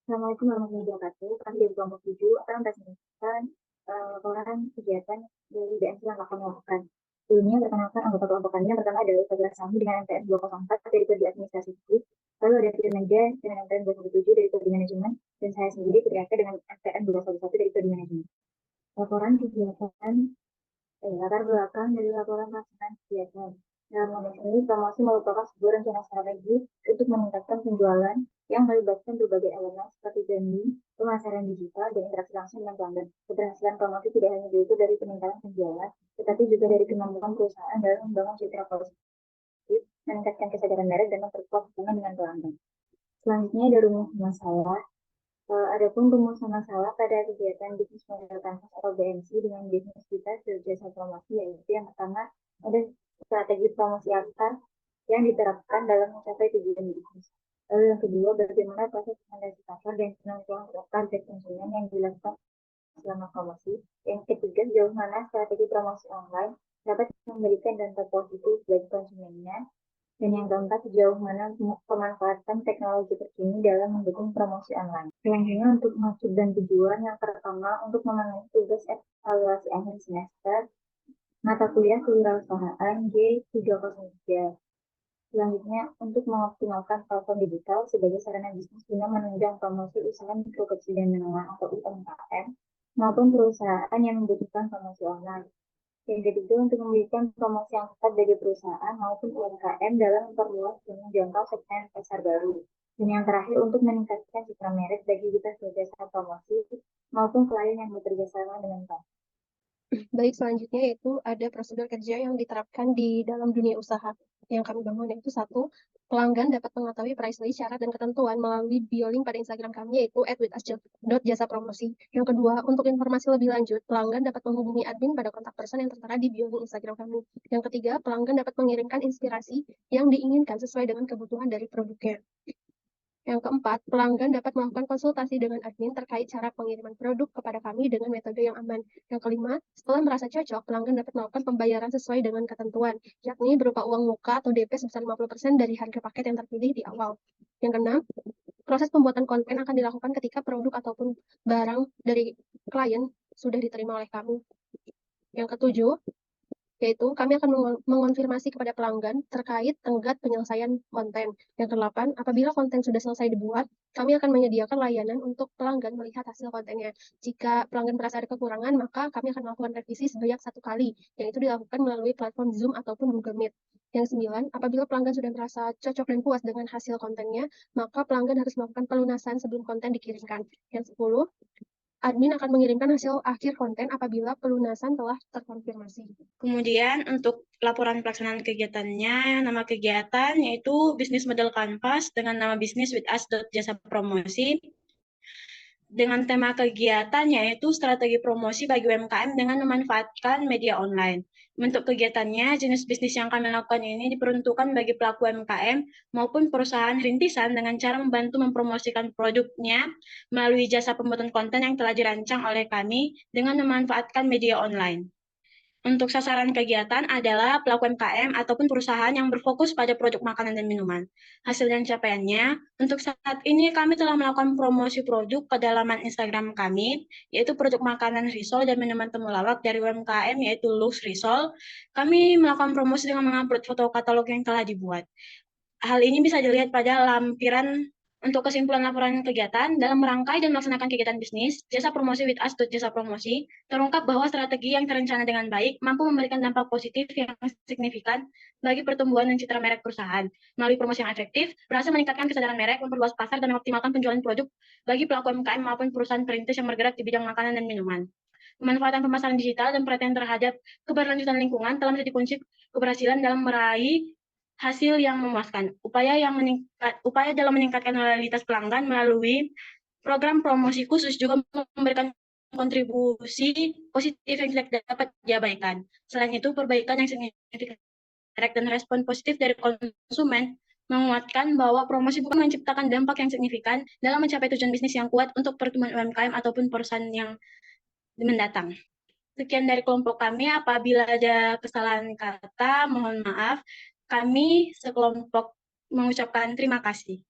Assalamualaikum warahmatullahi wabarakatuh. Kami dari kelompok 7 akan mempresentasikan laporan kegiatan dari BMC yang akan melakukan. Sebelumnya, perkenalkan anggota kelompok kami. Yang pertama adalah Fadila Sami dengan MTN 204 dari Prodi Administrasi Publik. Lalu ada Firnaja dengan MTN 217 dari Prodi Manajemen. Dan saya sendiri, Fitriaka, dengan MTN 211 dari Prodi Manajemen. Laporan kegiatan latar belakang dari laporan pelaksanaan kegiatan. Dalam konteks ini, promosi merupakan sebuah rencana strategi untuk meningkatkan penjualan yang melibatkan berbagai elemen seperti branding, pemasaran digital, dan interaksi langsung dengan pelanggan. Keberhasilan promosi tidak hanya diukur dari peningkatan penjualan, tetapi juga dari kemampuan perusahaan dalam membangun citra positif, meningkatkan kesadaran merek, dan memperkuat hubungan dengan pelanggan. Selanjutnya ada rumus masalah. Adapun rumusan masalah pada kegiatan bisnis model kanvas atau BMC dengan bisnis kita jasa promosi, yaitu yang pertama ada strategi promosi apa yang diterapkan dalam mencapai tujuan bisnis. Lalu yang kedua, bagaimana proses rekomendasi pasar dan penentuan target konsumen yang dilakukan selama promosi. Yang ketiga, sejauh mana strategi promosi online dapat memberikan dampak positif bagi konsumennya. Dan yang keempat, sejauh mana pemanfaatan teknologi terkini dalam mendukung promosi online. Selanjutnya untuk maksud dan tujuan, yang pertama untuk memenuhi tugas evaluasi akhir semester mata kuliah kewirausahaan G303. Selanjutnya untuk mengoptimalkan platform digital sebagai sarana bisnis guna menunjang promosi usaha mikro kecil dan menengah atau UMKM maupun perusahaan yang membutuhkan promosi online. Yang ketiga, untuk memberikan promosi yang tepat bagi perusahaan maupun UMKM dalam memperluas dan menjangkau segmen pasar baru. Dan yang terakhir, untuk meningkatkan citra merek bagi kita sebagai jasa promosi maupun klien yang bekerja sama dengan kami. Baik, selanjutnya yaitu ada prosedur kerja yang diterapkan di dalam dunia usaha yang kami bangun, yaitu satu, pelanggan dapat mengetahui price list, syarat, dan ketentuan melalui bio link pada Instagram kami, yaitu @withus.jasa-promosi. Yang kedua, untuk informasi lebih lanjut, pelanggan dapat menghubungi admin pada kontak person yang tertera di bio link Instagram kami. Yang ketiga, pelanggan dapat mengirimkan inspirasi yang diinginkan sesuai dengan kebutuhan dari produknya. Yang keempat, pelanggan dapat melakukan konsultasi dengan admin terkait cara pengiriman produk kepada kami dengan metode yang aman. Yang kelima, setelah merasa cocok, pelanggan dapat melakukan pembayaran sesuai dengan ketentuan, yakni berupa uang muka atau DP sebesar 50% dari harga paket yang terpilih di awal. Yang keenam, proses pembuatan konten akan dilakukan ketika produk ataupun barang dari klien sudah diterima oleh kami. Yang ketujuh, yaitu kami akan mengonfirmasi kepada pelanggan terkait tenggat penyelesaian konten. Yang kedelapan, apabila konten sudah selesai dibuat, kami akan menyediakan layanan untuk pelanggan melihat hasil kontennya. Jika pelanggan merasa ada kekurangan, maka kami akan melakukan revisi sebanyak 1 kali, yang itu dilakukan melalui platform Zoom ataupun Google Meet. Yang 9, apabila pelanggan sudah merasa cocok dan puas dengan hasil kontennya, maka pelanggan harus melakukan pelunasan sebelum konten dikirimkan. Yang 10, admin akan mengirimkan hasil akhir konten apabila pelunasan telah terkonfirmasi. Kemudian untuk laporan pelaksanaan kegiatannya, nama kegiatan yaitu bisnis model kanvas dengan nama bisnis with us jasa promosi. Dengan tema kegiatan yaitu strategi promosi bagi UMKM dengan memanfaatkan media online. Untuk kegiatannya, jenis bisnis yang kami lakukan ini diperuntukkan bagi pelaku UMKM maupun perusahaan rintisan dengan cara membantu mempromosikan produknya melalui jasa pembuatan konten yang telah dirancang oleh kami dengan memanfaatkan media online. Untuk sasaran kegiatan adalah pelaku UMKM ataupun perusahaan yang berfokus pada produk makanan dan minuman. Hasil dan capaiannya, untuk saat ini kami telah melakukan promosi produk ke dalaman Instagram kami, yaitu produk makanan risol dan minuman temulawak dari UMKM, yaitu Lux Risol. Kami melakukan promosi dengan mengupload foto katalog yang telah dibuat. Hal ini bisa dilihat pada lampiran. Untuk kesimpulan laporan kegiatan, dalam merangkai dan melaksanakan kegiatan bisnis, jasa promosi with us jasa promosi, terungkap bahwa strategi yang terencana dengan baik mampu memberikan dampak positif yang signifikan bagi pertumbuhan dan citra merek perusahaan. Melalui promosi yang efektif, berhasil meningkatkan kesadaran merek, memperluas pasar, dan mengoptimalkan penjualan produk bagi pelaku UMKM maupun perusahaan perintis yang bergerak di bidang makanan dan minuman. Pemanfaatan pemasaran digital dan perhatian terhadap keberlanjutan lingkungan telah menjadi kunci keberhasilan dalam meraih hasil yang memuaskan. Upaya dalam meningkatkan loyalitas pelanggan melalui program promosi khusus juga memberikan kontribusi positif yang tidak dapat diabaikan. Selain itu, perbaikan yang signifikan dan respon positif dari konsumen menguatkan bahwa promosi bukan menciptakan dampak yang signifikan dalam mencapai tujuan bisnis yang kuat untuk pertumbuhan UMKM ataupun perusahaan yang mendatang. Sekian dari kelompok kami. Apabila ada kesalahan kata, mohon maaf. Kami sekelompok mengucapkan terima kasih.